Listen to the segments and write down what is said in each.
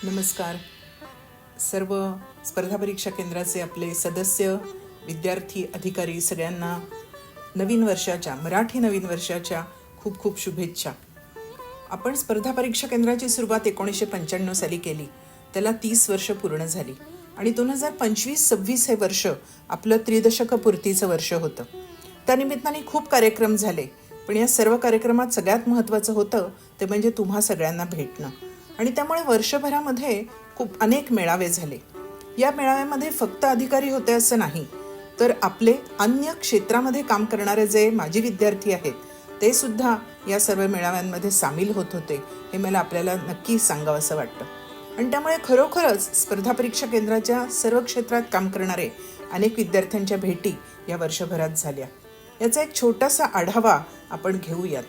नमस्कार. सर्व स्पर्धा परीक्षा केंद्राचे आपले सदस्य, विद्यार्थी, अधिकारी सगळ्यांना मराठी नवीन वर्षाच्या खूप खूप शुभेच्छा. आपण स्पर्धा परीक्षा केंद्राची सुरुवात 1995 साली केली. त्याला 30 वर्ष पूर्ण झाली आणि 2025-26 हे वर्ष आपलं त्रिदशकपूर्तीचं वर्ष होतं. त्यानिमित्ताने खूप कार्यक्रम झाले, पण या सर्व कार्यक्रमात सगळ्यात महत्त्वाचं होतं ते म्हणजे तुम्हा सगळ्यांना भेटणं. आणि त्यामुळे वर्षभरामध्ये खूप अनेक मेळावे झाले. या मेळाव्यामध्ये फक्त अधिकारी होते असं नाही, तर आपले अन्य क्षेत्रामध्ये काम करणारे जे माजी विद्यार्थी आहेत ते सुद्धा या सर्व मेळाव्यांमध्ये सामील होत होते. हे मला आपल्याला नक्की सांगावं असं वाटतं. आणि त्यामुळे खरोखरच स्पर्धा परीक्षा केंद्राच्या सर्व क्षेत्रात काम करणारे अनेक विद्यार्थ्यांच्या भेटी या वर्षभरात झाल्या. याचा एक छोटासा आढावा आपण घेऊयात.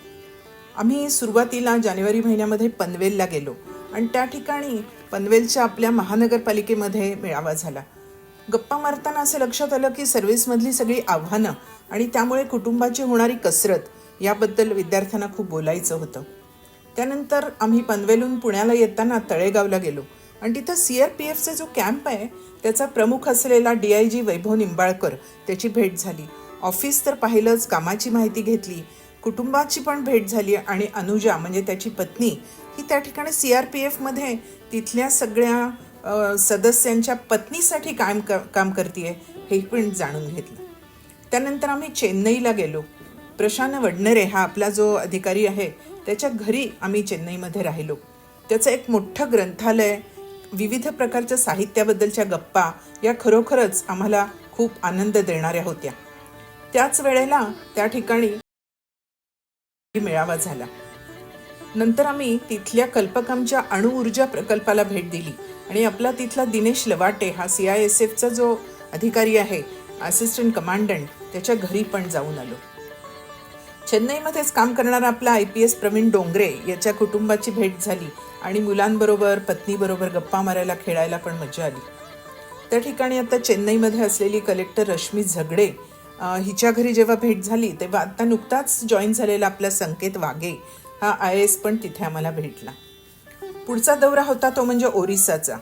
आम्ही सुरुवातीला जानेवारी महिन्यामध्ये पनवेलला गेलो आणि त्या ठिकाणी पनवेलच्या आपल्या महानगरपालिकेमध्ये मेळावा झाला. गप्पा मारताना असं लक्षात आलं की सर्व्हिसमधली सगळी आव्हानं आणि त्यामुळे कुटुंबाची होणारी कसरत याबद्दल विद्यार्थ्यांना खूप बोलायचं होतं. त्यानंतर आम्ही पनवेलहून पुण्याला येताना तळेगावला गेलो आणि तिथं CRPFचा जो कॅम्प आहे त्याचा प्रमुख असलेला DIG वैभव निंबाळकर त्याची भेट झाली. ऑफिस तर पाहिलंच, कामाची माहिती घेतली, कुटुंबाची पण भेट झाली आणि अनुजा म्हणजे त्याची पत्नी ही त्या ठिकाणी CRPFमध्ये तिथल्या सगळ्या सदस्यांच्या पत्नीसाठी काम करते हे पण जाणून घेतलं. त्यानंतर आम्ही चेन्नईला गेलो. प्रशांत वडनेरे हा आपला जो अधिकारी आहे त्याच्या घरी आम्ही चेन्नईमध्ये राहिलो. त्याचं एक मोठं ग्रंथालय, विविध प्रकारच्या साहित्याबद्दलच्या गप्पा या खरोखरच आम्हाला खूप आनंद देणाऱ्या होत्या. त्याच वेळेला त्या ठिकाणी मेळावा झाला. नंतर आम्ही तिथल्या कल्पकांच्या अणुऊर्जा प्रकल्पाला भेट दिली आणि आपला तिथला दिनेश लवाटे हा CISFचा जो अधिकारी आहे, असिस्टंट कमांडंट, त्याच्या घरी पण जाऊन आलो. चेन्नईमध्येच काम करणारा आपला IPS प्रवीण डोंगरे याच्या कुटुंबाची भेट झाली आणि मुलांबरोबर, पत्नीबरोबर गप्पा मारायला, खेळायला पण मजा आली. त्या ठिकाणी आता चेन्नईमध्ये असलेली कलेक्टर रश्मी झगडे हिच्या घरी जेव्हा भेट झाली तेव्हा आता नुकताच जॉईन झालेला आपला संकेत वाघे हा IAS पण तिथे आम्हाला भेटला. पुढचा दौरा होता तो म्हणजे ओरिसाचा.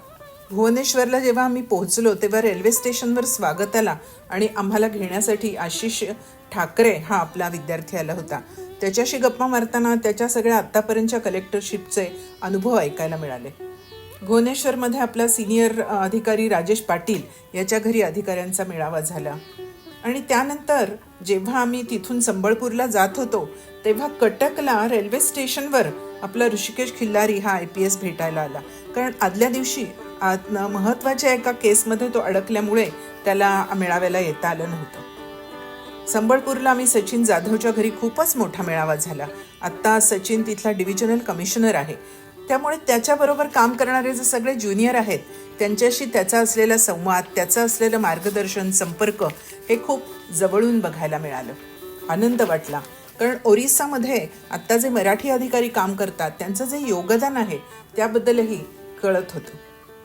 भुवनेश्वरला जेव्हा आम्ही पोहोचलो तेव्हा रेल्वे स्टेशनवर स्वागताला आणि आम्हाला घेण्यासाठी आशिष ठाकरे हा आपला विद्यार्थी आला होता. त्याच्याशी गप्पा मारताना त्याच्या सगळ्या आत्तापर्यंतच्या कलेक्टरशिपचे अनुभव ऐकायला मिळाले. भुवनेश्वरमध्ये आपला सिनियर अधिकारी राजेश पाटील याच्या घरी अधिकाऱ्यांचा मेळावा झाला. आणि त्यानंतर जेव्हा आम्ही तिथून संबळपूरला जात होतो तेव्हा कटकला रेल्वे स्टेशनवर आपला ऋषिकेश खिल्लारी हा IPS भेटायला आला. कारण आदल्या दिवशी महत्त्वाच्या एका केसमध्ये तो अडकल्यामुळे त्याला मेळाव्याला येता आलं नव्हतं. संबळपूरला आम्ही सचिन जाधवच्या घरी खूपच मोठा मेळावा झाला. आत्ता सचिन तिथला डिव्हिजनल कमिशनर आहे, त्यामुळे त्याच्याबरोबर काम करणारे जे सगळे ज्युनियर आहेत त्यांच्याशी त्याचा असलेला संवाद, त्याचं असलेलं मार्गदर्शन, संपर्क हे खूप जवळून बघायला मिळालं. आनंद वाटला, कारण ओरिसामध्ये आत्ता जे मराठी अधिकारी काम करतात त्यांचं जे योगदान आहे त्याबद्दलही कळत होतं.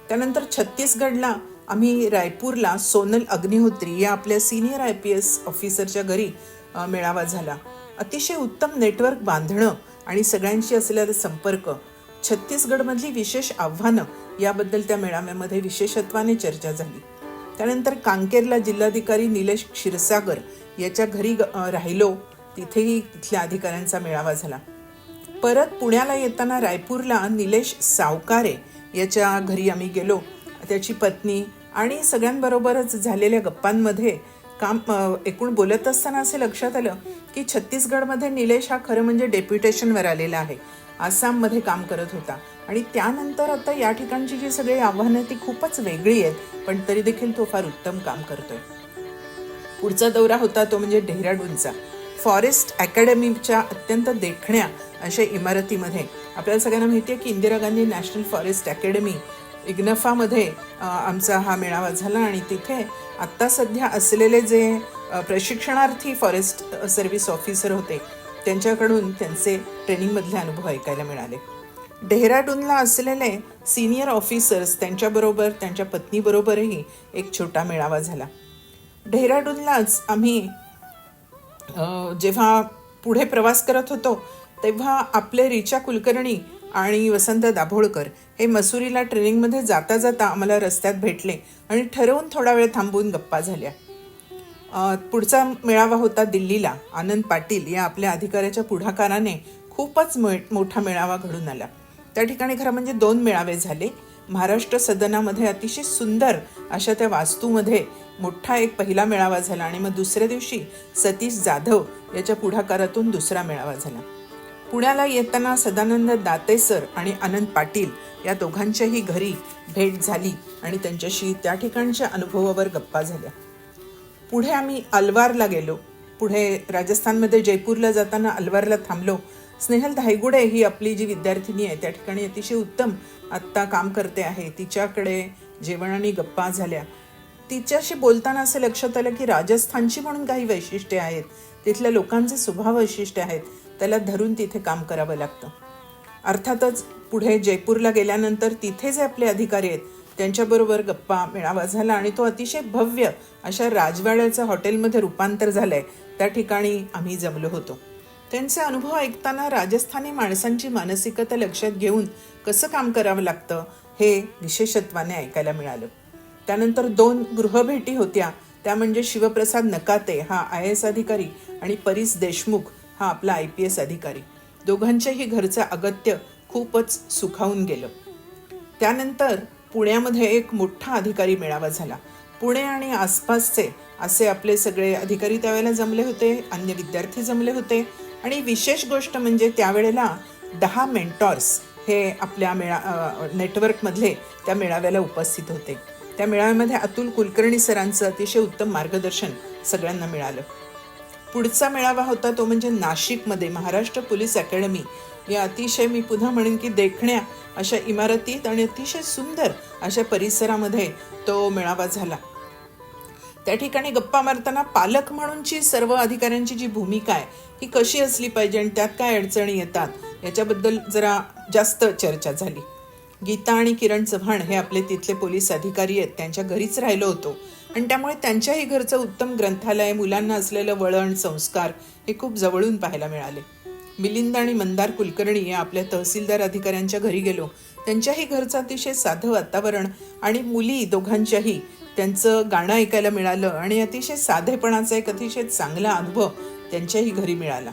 त्यानंतर छत्तीसगडला आम्ही रायपूरला सोनल अग्निहोत्री या आपल्या सिनियर IPS ऑफिसरच्या घरी मेळावा झाला. अतिशय उत्तम नेटवर्क बांधणं आणि सगळ्यांशी असलेला संपर्क, छत्तीसगडमधली विशेष आव्हानं याबद्दल त्या मेळाव्यामध्ये विशेषत्वाने चर्चा झाली. त्यानंतर कांकेरला जिल्हाधिकारी निलेश क्षीरसागर याच्या घरी राहिलो. तिथेही तिथल्या अधिकाऱ्यांचा मेळावा झाला. परत पुण्याला येताना रायपूरला निलेश सावकारे याच्या घरी आम्ही गेलो. त्याची पत्नी आणि सगळ्यांबरोबरच झालेल्या गप्पांमध्ये एकूण बोलत असताना असे लक्षात आलं की छत्तीसगडमध्ये निलेश हा खरं म्हणजे डेप्युटेशनवर आलेला आहे. आसाममध्ये काम करत होता आणि त्यानंतर आता या ठिकाणची जी सगळी आव्हानं ती खूपच वेगळी आहेत, पण तरी देखील तो फार उत्तम काम करतोय. पुढचा दौरा होता तो म्हणजे डेहराडूनचा. फॉरेस्ट अकॅडमीच्या अत्यंत देखण्या अशा इमारतीमध्ये आपल्याला सगळ्यांना माहिती आहे की Indira Gandhi national forest academy इग्नफामध्ये आमचा हा मेळावा झाला आणि तिथे आत्ता सध्या असलेले जे प्रशिक्षणार्थी फॉरेस्ट सर्व्हिस ऑफिसर होते त्यांच्याकडून त्यांचे ट्रेनिंगमधले अनुभव ऐकायला मिळाले. डेहराडूनला असलेले सिनियर ऑफिसर्स त्यांच्याबरोबर, त्यांच्या पत्नीबरोबरही एक छोटा मेळावा झाला. डेहराडूनलाच आम्ही जेव्हा पुढे प्रवास करत होतो तेव्हा आपले रिचा कुलकर्णी आणि वसंत दाभोळकर हे मसुरीला ट्रेनिंगमध्ये जाता जाता आम्हाला रस्त्यात भेटले आणि ठरवून थोडा वेळ थांबून गप्पा झाल्या. पुढचा मेळावा होता दिल्लीला. आनंद पाटील या आपल्या अधिकाऱ्याच्या पुढाकाराने खूपच मोठा मेळावा घडून आला. त्या ठिकाणी खरं म्हणजे 2 मेळावे झाले. महाराष्ट्र सदनामध्ये अतिशय सुंदर अशा त्या वास्तूमध्ये मोठा एक पहिला मेळावा झाला आणि मग दुसऱ्या दिवशी सतीश जाधव याच्या पुढाकारातून दुसरा मेळावा झाला. पुण्याला येताना सदानंद दाते सर आणि आनंद पाटील या दोघांच्याही घरी भेट झाली आणि त्यांच्याशी त्या ठिकाणच्या अनुभवावर गप्पा झाल्या. पुढे आम्ही अलवारला गेलो. पुढे राजस्थानमध्ये जयपूरला जाताना अलवारला थांबलो. स्नेहल धायगुडे ही आपली जी विद्यार्थिनी आहे त्या ठिकाणी अतिशय उत्तम आत्ता काम करते आहे. तिच्याकडे जेवण आणि गप्पा झाल्या. तिच्याशी बोलताना असं लक्षात आलं की राजस्थानची म्हणून काही वैशिष्ट्ये आहेत, तिथल्या लोकांचे स्वभाव वैशिष्ट्य आहेत, त्याला धरून तिथे काम करावं लागतं. अर्थातच पुढे जयपूरला गेल्यानंतर तिथे जे आपले अधिकारी आहेत त्यांच्याबरोबर गप्पा मेळावा झाला आणि तो अतिशय भव्य अशा राजवाड्याचं हॉटेलमध्ये रूपांतर झालंय त्या ठिकाणी आम्ही जमलो होतो. त्यांचे अनुभव ऐकताना राजस्थानी माणसांची मानसिकता लक्षात घेऊन कसं काम करावं लागतं हे विशेषत्वाने ऐकायला मिळालं. त्यानंतर 2 गृहभेटी होत्या. त्या म्हणजे शिवप्रसाद नकाते हा IAS अधिकारी आणि परीस देशमुख हा आपला IPS अधिकारी. दोघांच्याही घरचं अगत्य खूपच सुखावून गेलं. त्यानंतर पुण्यामध्ये एक मोठा अधिकारी मेळावा झाला. पुणे आणि आसपासचे असे आपले सगळे अधिकारी त्यावेळेला जमले होते, अन्य विद्यार्थी जमले होते आणि विशेष गोष्ट म्हणजे त्यावेळेला 10 मेंटॉर्स हे आपल्या नेटवर्कमधले त्या मेळाव्याला उपस्थित होते. त्या मेळाव्यामध्ये अतुल कुलकर्णी सरांचं अतिशय उत्तम मार्गदर्शन सगळ्यांना मिळालं. पुढचा मेळावा होता तो म्हणजे नाशिकमध्ये महाराष्ट्र पोलीस अकॅडमी या अतिशय मी पुन्हा म्हणेन की देखण्या अशा इमारतीत आणि अतिशय सुंदर अशा परिसरामध्ये तो मेळावा झाला. त्या ठिकाणी गप्पा मारताना पालक म्हणूनची सर्व अधिकाऱ्यांची जी भूमिका आहे ही कशी असली पाहिजे आणि त्यात काय अडचणी येतात याच्याबद्दल जरा जास्त चर्चा झाली. गीता आणि किरण चव्हाण हे आपले तिथले पोलीस अधिकारी आहेत, त्यांच्या घरीच राहिलो होतो आणि त्यामुळे त्यांच्याही घरचं उत्तम ग्रंथालय, मुलांना असलेलं वळण, संस्कार हे खूप जवळून पाहायला मिळाले. मिलिंद आणि मंदार कुलकर्णी या आपल्या तहसीलदार अधिकाऱ्यांच्या घरी गेलो. त्यांच्याही घरचं अतिशय साधं वातावरण आणि मुली दोघांच्याही त्यांचं गाणं ऐकायला मिळालं आणि अतिशय साधेपणाचा एक अतिशय चांगला अनुभव त्यांच्याही घरी मिळाला.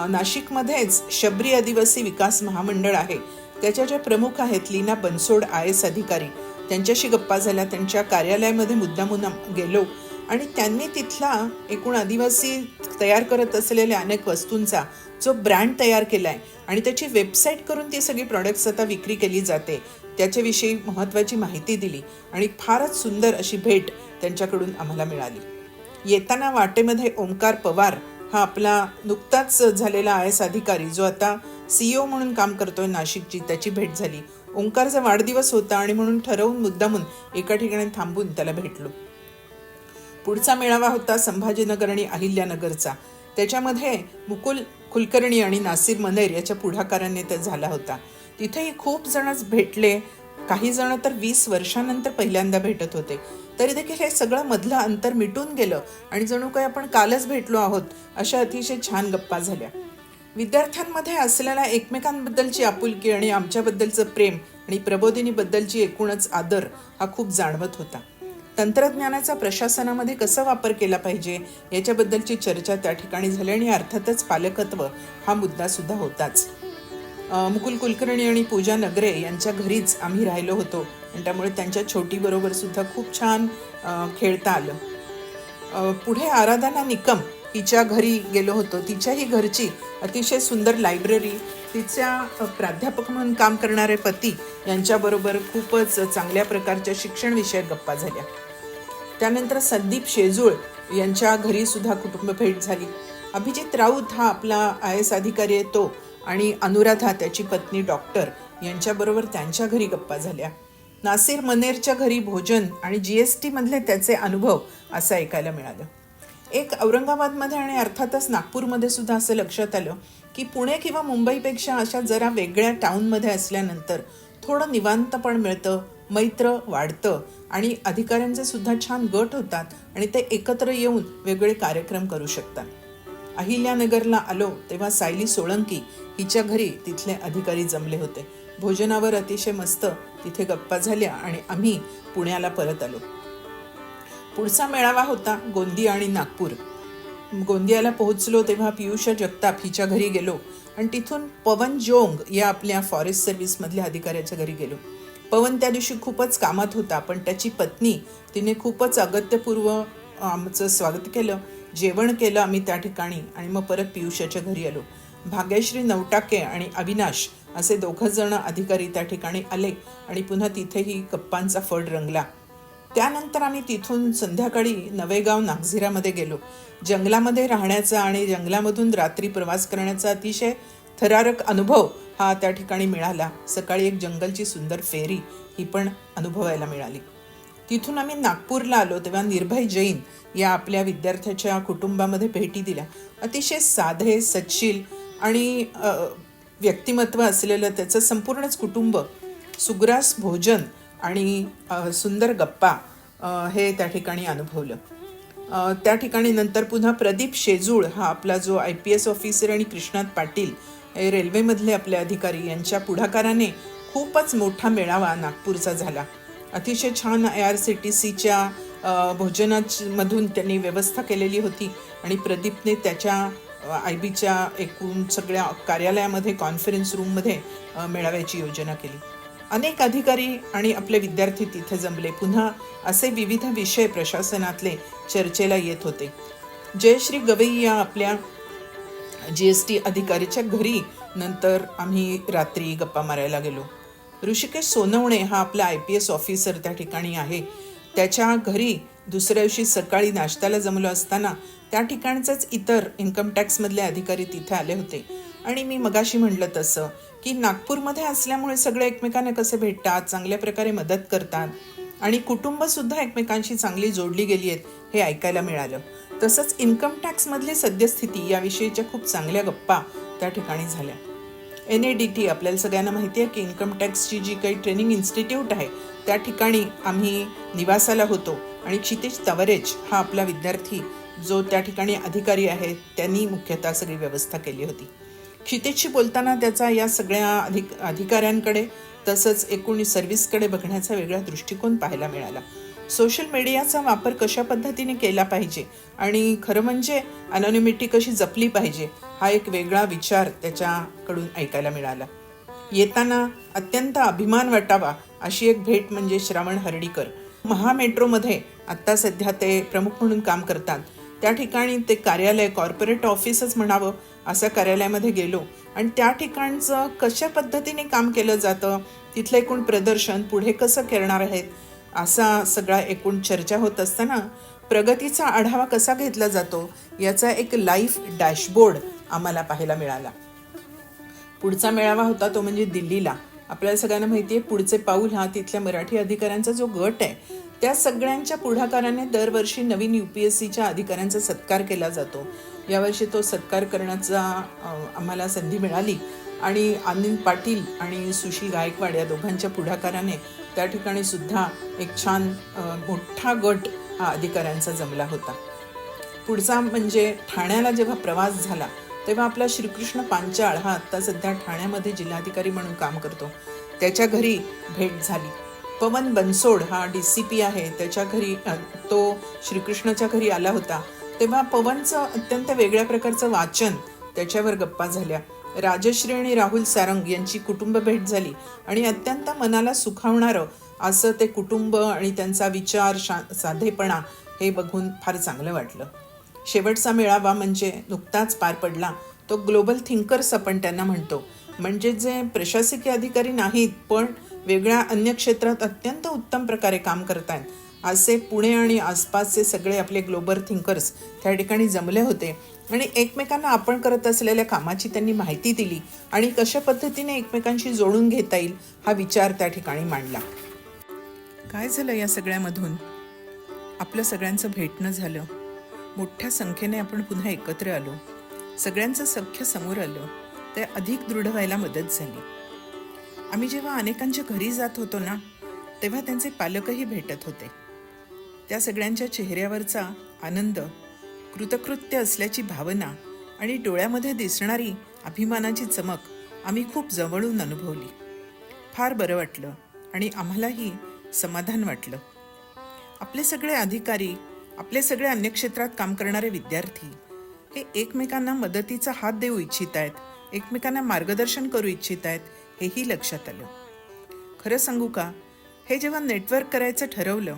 नाशिकमध्येच शबरी आदिवासी विकास महामंडळ आहे, त्याच्या ज्या प्रमुख आहेत लीना बनसोड IAS अधिकारी, त्यांच्याशी गप्पा झाल्या. त्यांच्या कार्यालयामध्ये मुद्दामून गेलो आणि त्यांनी तिथला एकूण आदिवासी तयार करत असलेल्या अनेक वस्तूंचा जो ब्रँड तयार केला आहे आणि त्याची वेबसाईट करून ती सगळी प्रॉडक्ट्स आता विक्री केली जाते त्याच्याविषयी महत्त्वाची माहिती दिली आणि फारच सुंदर अशी भेट त्यांच्याकडून आम्हाला मिळाली. येताना वाटेमध्ये ओंकार पवार हा आपला नुकताच झालेला IAS अधिकारी जो आता CEO म्हणून काम करतोय नाशिकची, त्याची भेट झाली. ओंकारचा वाढदिवस होता आणि म्हणून ठरवून मुद्दामून एका ठिकाणी थांबून त्याला भेटलो. पुढचा मेळावा होता संभाजीनगर आणि अहिल्यानगरचा. त्याच्यामध्ये मुकुल कुलकर्णी आणि नासिर मनेर याच्या पुढाकाराने ते झाला होता. तिथेही खूप जणच भेटले. काही जण तर 20 वर्षानंतर पहिल्यांदा भेटत होते. तरी देखील हे सगळं मधलं अंतर मिटून गेलं आणि जणू काही आपण कालच भेटलो आहोत अशा अतिशय छान गप्पा झाल्या. विद्यार्थ्यांमध्ये असलेला एकमेकांबद्दलची आपुलकी आणि आमच्याबद्दलचं प्रेम आणि प्रबोधिनीबद्दलची एकूणच आदर हा खूप जाणवत होता. तंत्रज्ञानाचा प्रशासनामध्ये कसा वापर केला पाहिजे याच्याबद्दलची चर्चा त्या ठिकाणी झाली आणि अर्थातच पालकत्व हा मुद्दा सुद्धा होताच. मुकुल कुलकर्णी आणि पूजा नगरे यांच्या घरीच आम्ही राहिलो होतो आणि त्यामुळे त्यांच्या छोटीबरोबर सुद्धा खूप छान खेळता आलं. पुढे आराधना निकम हिच्या घरी गेलो होतो. तिच्याही घरची अतिशय सुंदर लायब्ररी, तिच्या प्राध्यापक म्हणून काम करणारे पती यांच्याबरोबर खूपच चांगल्या प्रकारच्या शिक्षणविषयक गप्पा झाल्या. त्यानंतर संदीप शेजूळ यांच्या घरी सुद्धा कुटुंब भेट झाली. अभिजित राऊत हा आपला IAS अधिकारी आहे तो आणि अनुराधा त्याची पत्नी डॉक्टर यांच्याबरोबर त्यांच्या घरी गप्पा झाल्या. नासिर मनेरच्या घरी भोजन आणि GST मधले त्याचे अनुभव असं ऐकायला मिळालं. एक औरंगाबादमध्ये आणि अर्थातच नागपूरमध्ये सुद्धा असं लक्षात आलं की पुणे किंवा मुंबईपेक्षा अशा जरा वेगळ्या टाऊनमध्ये असल्यानंतर थोडं निवांतपण मिळतं, मैत्र वाढतं आणि अधिकाऱ्यांचे सुद्धा छान गट होतात आणि ते एकत्र येऊन वेगवेगळे कार्यक्रम करू शकतात. अहिल्यानगरला आलो तेव्हा सायली सोळंकी हिच्या घरी तिथले अधिकारी जमले होते. भोजनावर अतिशय मस्त तिथे गप्पा झाल्या आणि आम्ही पुण्याला परत आलो. पुढचा मेळावा होता गोंदिया आणि नागपूर. गोंदियाला पोहोचलो तेव्हा पियुष जगताप हिच्या घरी गेलो आणि तिथून पवन जोंग या आपल्या फॉरेस्ट सर्व्हिसमधल्या अधिकाऱ्याच्या घरी गेलो. पवन त्या दिवशी खूपच कामात होता, पण त्याची पत्नी तिने खूपच अगत्यपूर्व आमचं स्वागत केलं, जेवण केलं आम्ही त्या ठिकाणी आणि मग परत पियुषाच्या घरी आलो. भाग्यश्री नवटाके आणि अविनाश असे 2 जण अधिकारी त्या ठिकाणी आले आणि पुन्हा तिथेही गप्पांचा फड रंगला. त्यानंतर आम्ही तिथून संध्याकाळी नवेगाव नागझिरामध्ये गेलो. जंगलामध्ये राहण्याचा आणि जंगलामधून रात्री प्रवास करण्याचा अतिशय थरारक अनुभव हा त्या ठिकाणी मिळाला. सकाळी एक जंगलची सुंदर फेरी ही पण अनुभवायला मिळाली. तिथून आम्ही नागपूरला आलो तेव्हा निर्भय जैन या आपल्या विद्यार्थ्याच्या कुटुंबामध्ये भेटी दिल्या. अतिशय साधे सच्शील आणि व्यक्तिमत्व असलेलं त्याचं संपूर्णच कुटुंब, सुग्रास भोजन आणि सुंदर गप्पा हे त्या ठिकाणी अनुभवलं. त्या ठिकाणी नंतर पुन्हा प्रदीप शेजूळ हा आपला जो IPS ऑफिसर आणि कृष्णात पाटील हे रेल्वेमधले आपले अधिकारी यांच्या पुढाकाराने खूपच मोठा मेळावा नागपूरचा झाला. अतिशय छान IRCTCच्या भोजनामधून त्यांनी व्यवस्था केलेली होती आणि प्रदीपने त्याच्या IBच्या एकूण सगळ्या कार्यालयामध्ये कॉन्फरन्स रूममध्ये मेळाव्याची योजना केली. अनेक अधिकारी आणि आपले विद्यार्थी तिथे जमले. पुन्हा असे विविध विषय प्रशासनातले चर्चेला येत होते. जयश्री गवई या आपल्या GST अधिकारीच्या घरी नंतर आम्ही रात्री गप्पा मारायला गेलो. ऋषिकेश सोनवणे हा आपला IPS ऑफिसर त्या ठिकाणी आहे. त्याच्या घरी दुसऱ्या दिवशी सकाळी नाश्त्याला जमलो असताना त्या ठिकाणचेच इतर इन्कम टॅक्समधले अधिकारी तिथे आले होते आणि मी मगाशी म्हटलं तसं की नागपूरमध्ये असल्यामुळे सगळे एकमेकांना कसे भेटतात, चांगल्या प्रकारे मदत करतात आणि कुटुंबसुद्धा एकमेकांशी चांगली जोडली गेली आहेत हे ऐकायला मिळालं. तसंच इन्कम टॅक्समधली सद्यस्थिती याविषयीच्या खूप चांगल्या गप्पा त्या ठिकाणी झाल्या. NADT आपल्याला सगळ्यांना माहिती आहे की इन्कम टॅक्सची जी काही ट्रेनिंग इन्स्टिट्यूट आहे त्या ठिकाणी आम्ही निवासाला होतो आणि क्षितिज तवरेज हा आपला विद्यार्थी जो त्या ठिकाणी अधिकारी आहे त्यांनी मुख्यतः सगळी व्यवस्था केली होती. क्षितिजशी बोलताना त्याचा या सगळ्या अधिकाऱ्यांकडे तसंच एकूण सर्व्हिसकडे बघण्याचा वेगळा दृष्टिकोन पाहायला मिळाला. सोशल मीडियाचा वापर कशा पद्धतीने केला पाहिजे आणि खरं म्हणजे अनॉनिमिटी कशी जपली पाहिजे हा एक वेगळा विचार त्याच्याकडून ऐकायला मिळाला. येताना अत्यंत अभिमान वाटावा अशी एक भेट म्हणजे श्रावण हर्डीकर. महामेट्रोमध्ये आत्ता सध्या ते प्रमुख म्हणून काम करतात. त्या ठिकाणी ते कार्यालय कॉर्पोरेट ऑफिसच म्हणावं अशा कार्यालयामध्ये गेलो आणि त्या ठिकाणचं कशा पद्धतीने काम केलं जातं, तिथलं एकूण प्रदर्शन पुढे कसं करणार आहेत असा सगळा एकूण चर्चा होत असताना प्रगतीचा आढावा कसा घेतला जातो याचा एक लाईव्ह डॅशबोर्ड आम्हाला पाहायला मिळाला. पुढचा मेळावा होता तो म्हणजे दिल्लीला. आपल्याला सगळ्यांना माहिती आहे पुढचे पाऊल हा तिथल्या मराठी अधिकाऱ्यांचा जो गट आहे त्या सगळ्यांच्या पुढाकाराने दरवर्षी नवीन UPSCच्या अधिकाऱ्यांचा सत्कार केला जातो. यावर्षी तो सत्कार करण्याचा आम्हाला संधी मिळाली आणि अनिल पाटील आणि सुशील गायकवाड या दोघांच्या पुढाकाराने त्या ठिकाणी सुद्धा एक छान मोठा गट हा अधिकाऱ्यांचा जमला होता. पुढचा म्हणजे ठाण्याला जेव्हा प्रवास झाला तेव्हा आपला श्रीकृष्ण पांचाळ हा आत्ता सध्या ठाण्यामध्ये जिल्हाधिकारी म्हणून काम करतो त्याच्या घरी भेट झाली. पवन बनसोड हा DCP आहे त्याच्या घरी तो श्रीकृष्णाच्या घरी आला होता तेव्हा पवनचं अत्यंत वेगळ्या प्रकारचं वाचन त्याच्यावर गप्पा झाल्या. राजश्री आणि राहुल सारंग यांची कुटुंब भेट झाली आणि अत्यंत मनाला सुखावणारं असं ते कुटुंब आणि त्यांचा विचार साधेपणा हे बघून फार चांगलं वाटलं. शेवटचा मेळावा म्हणजे नुकताच पार पडला तो ग्लोबल थिंकर्स आपण त्यांना म्हणतो, म्हणजे जे प्रशासकीय अधिकारी नाहीत पण वेगळ्या अन्य क्षेत्रात अत्यंत उत्तम प्रकारे काम करत आहेत असे पुणे आणि आसपासचे सगळे आपले ग्लोबल थिंकर्स त्या ठिकाणी जमले होते आणि एकमेकांना आपण करत असलेल्या कामाची त्यांनी माहिती दिली आणि कशा पद्धतीने एकमेकांशी जोडून घेता येईल हा विचार त्या ठिकाणी मांडला. काय झालं या सगळ्यामधून आपलं सगळ्यांचं भेटणं झालं. मोठ्या संख्येने आपण पुन्हा एकत्र आलो. सगळ्यांचं सख्य समोर आलं. ते अधिक दृढ व्हायला मदत झाली. आम्ही जेव्हा अनेकांच्या घरी जात होतो ना तेव्हा त्यांचे पालकही भेटत होते. त्या सगळ्यांच्या चेहऱ्यावरचा आनंद, कृतकृत्य असल्याची भावना आणि डोळ्यामध्ये दिसणारी अभिमानाची चमक आम्ही खूप जवळून अनुभवली. फार बरं वाटलं आणि आम्हालाही समाधान वाटलं. आपले सगळे अधिकारी, आपले सगळे अन्य क्षेत्रात काम करणारे विद्यार्थी हे एकमेकांना मदतीचा हात देऊ इच्छित आहेत, एकमेकांना मार्गदर्शन करू इच्छित आहेत, हेही लक्षात आलं. खरं सांगू का, हे जेव्हा नेटवर्क करायचं ठरवलं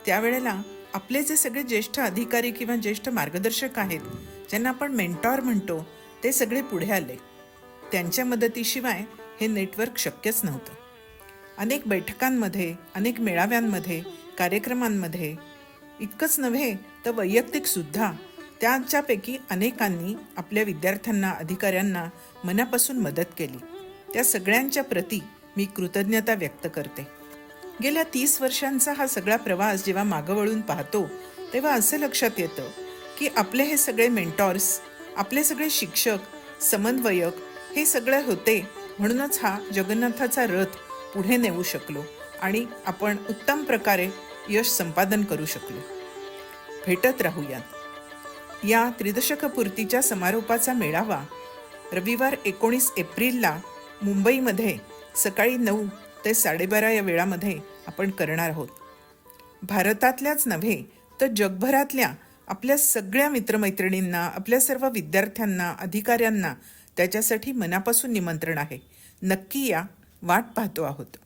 त्यावेळेला आपले जे सगळे ज्येष्ठ अधिकारी किंवा ज्येष्ठ मार्गदर्शक आहेत, ज्यांना आपण मेंटॉर म्हणतो, ते सगळे पुढे आले. त्यांच्या मदतीशिवाय हे नेटवर्क शक्यच नव्हतं. अनेक बैठकांमध्ये, अनेक मेळाव्यांमध्ये, कार्यक्रमांमध्ये, इतकंच नव्हे तर वैयक्तिकसुद्धा त्यांच्यापैकी अनेकांनी आपल्या विद्यार्थ्यांना, अधिकाऱ्यांना मनापासून मदत केली. त्या सगळ्यांच्या प्रती मी कृतज्ञता व्यक्त करते. गेल्या 30 वर्षांचा हा सगळा प्रवास जेव्हा मागं वळून पाहतो तेव्हा असं लक्षात येतं की आपले हे सगळे मेंटॉर्स, आपले सगळे शिक्षक, समन्वयक हे सगळे होते म्हणूनच हा जगन्नाथाचा रथ पुढे नेऊ शकलो आणि आपण उत्तम प्रकारे यश संपादन करू शकलो. भेटत राहूयात. या त्रिदशकपूर्तीच्या समारोपाचा मेळावा रविवार 19 एप्रिलला मुंबईमध्ये सकाळी 9 ते 12:30 या वेळामध्ये आपण करणार आहोत. भारतातल्याच नव्हे तर जगभरातल्या आपल्या सगळ्या मित्रमैत्रिणींना, आपल्या सर्व विद्यार्थ्यांना, अधिकाऱ्यांना त्याच्यासाठी मनापासून निमंत्रण आहे. नक्की या, वाट पाहतो आहोत.